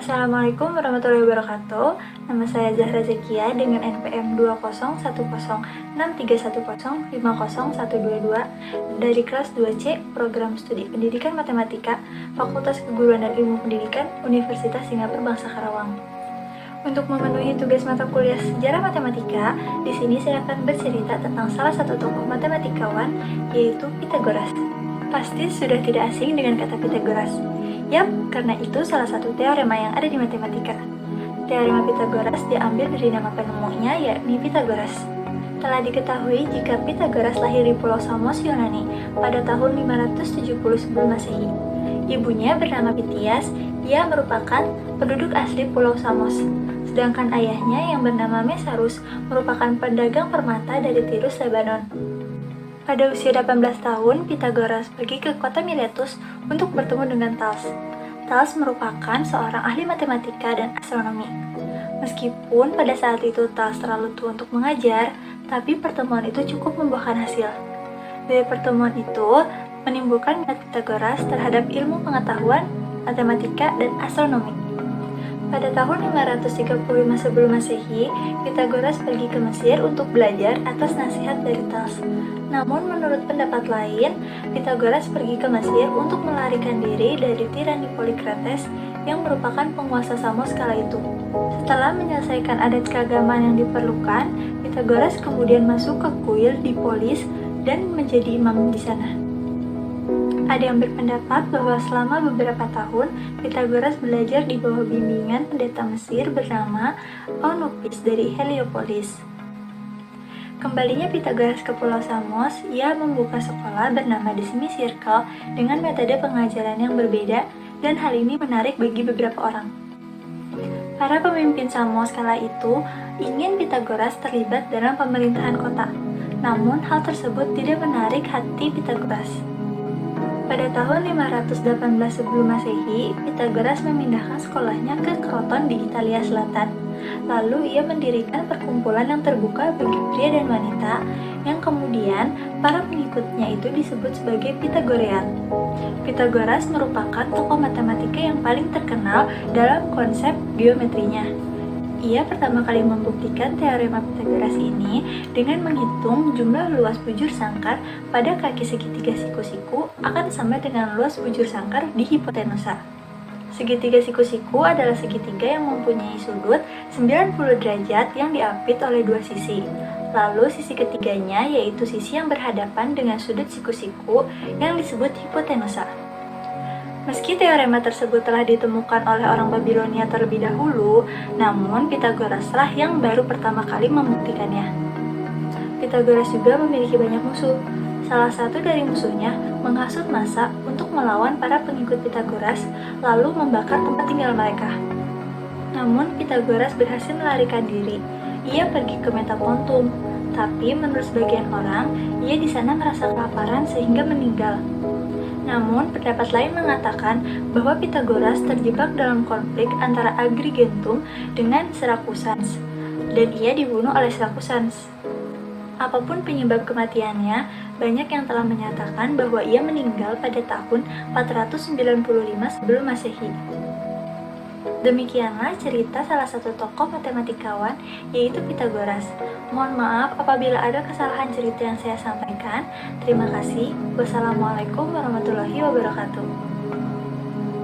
Assalamualaikum warahmatullahi wabarakatuh. Nama saya Zahra Zakia dengan NPM 2010631050122 dari kelas 2C Program Studi Pendidikan Matematika Fakultas Keguruan dan Ilmu Pendidikan Universitas Singapura Bangsa Karawang. Untuk memenuhi tugas mata kuliah Sejarah Matematika, di sini saya akan bercerita tentang salah satu tokoh matematikawan, yaitu Pythagoras. Pasti sudah tidak asing dengan kata Pythagoras. Yap, karena itu salah satu teorema yang ada di matematika. Teorema Pythagoras diambil dari nama penemunya, yakni Pythagoras. Telah diketahui jika Pythagoras lahir di Pulau Samos, Yunani pada tahun 570 sebelum Masehi. Ibunya bernama Pythias, ia merupakan penduduk asli Pulau Samos. Sedangkan ayahnya yang bernama Mesarus merupakan pedagang permata dari Tirus, Lebanon. Pada usia 18 tahun, Pythagoras pergi ke kota Miletus untuk bertemu dengan Thales. Thales merupakan seorang ahli matematika dan astronomi. Meskipun pada saat itu Thales terlalu tua untuk mengajar, tapi pertemuan itu cukup membuahkan hasil. Dari pertemuan itu, menimbulkan minat Pythagoras terhadap ilmu pengetahuan, matematika, dan astronomi. Pada tahun 535 sebelum Masehi, Pythagoras pergi ke Mesir untuk belajar atas nasihat dari Thales. Namun menurut pendapat lain, Pythagoras pergi ke Mesir untuk melarikan diri dari tirani Polikrates yang merupakan penguasa Samos kala itu. Setelah menyelesaikan adat keagamaan yang diperlukan, Pythagoras kemudian masuk ke kuil di Polis dan menjadi imam di sana. Ada yang berpendapat bahwa selama beberapa tahun, Pythagoras belajar di bawah bimbingan pendeta Mesir bernama Onupis dari Heliopolis. Kembalinya Pythagoras ke Pulau Samos, ia membuka sekolah bernama The Semicircle dengan metode pengajaran yang berbeda, dan hal ini menarik bagi beberapa orang. Para pemimpin Samos kala itu ingin Pythagoras terlibat dalam pemerintahan kota, namun hal tersebut tidak menarik hati Pythagoras. Pada tahun 518 sebelum Masehi, Pythagoras memindahkan sekolahnya ke Kroton di Italia Selatan. Lalu ia mendirikan perkumpulan yang terbuka bagi pria dan wanita, yang kemudian para pengikutnya itu disebut sebagai Pythagorean. Pythagoras merupakan tokoh matematika yang paling terkenal dalam konsep geometrinya. Ia pertama kali membuktikan teorema Pythagoras ini dengan menghitung jumlah luas bujur sangkar pada kaki segitiga siku-siku akan sama dengan luas bujur sangkar di hipotenusa. Segitiga siku-siku adalah segitiga yang mempunyai sudut 90 derajat yang diapit oleh dua sisi. Lalu sisi ketiganya yaitu sisi yang berhadapan dengan sudut siku-siku yang disebut hipotenusa. Meski teorema tersebut telah ditemukan oleh orang Babilonia terlebih dahulu, namun Pythagoras lah yang baru pertama kali membuktikannya. Pythagoras juga memiliki banyak musuh. Salah satu dari musuhnya menghasut massa untuk melawan para pengikut Pythagoras, lalu membakar tempat tinggal mereka. Namun Pythagoras berhasil melarikan diri. Ia pergi ke Metapontum, tapi menurut sebagian orang, ia di sana merasa kelaparan sehingga meninggal. Namun, pendapat lain mengatakan bahwa Pythagoras terjebak dalam konflik antara Agrigentum dengan Syracusans, dan ia dibunuh oleh Syracusans. Apapun penyebab kematiannya, banyak yang telah menyatakan bahwa ia meninggal pada tahun 495 sebelum Masehi. Demikianlah cerita salah satu tokoh matematikawan, yaitu Pythagoras. Mohon maaf apabila ada kesalahan cerita yang saya sampaikan. Terima kasih. Wassalamualaikum warahmatullahi wabarakatuh.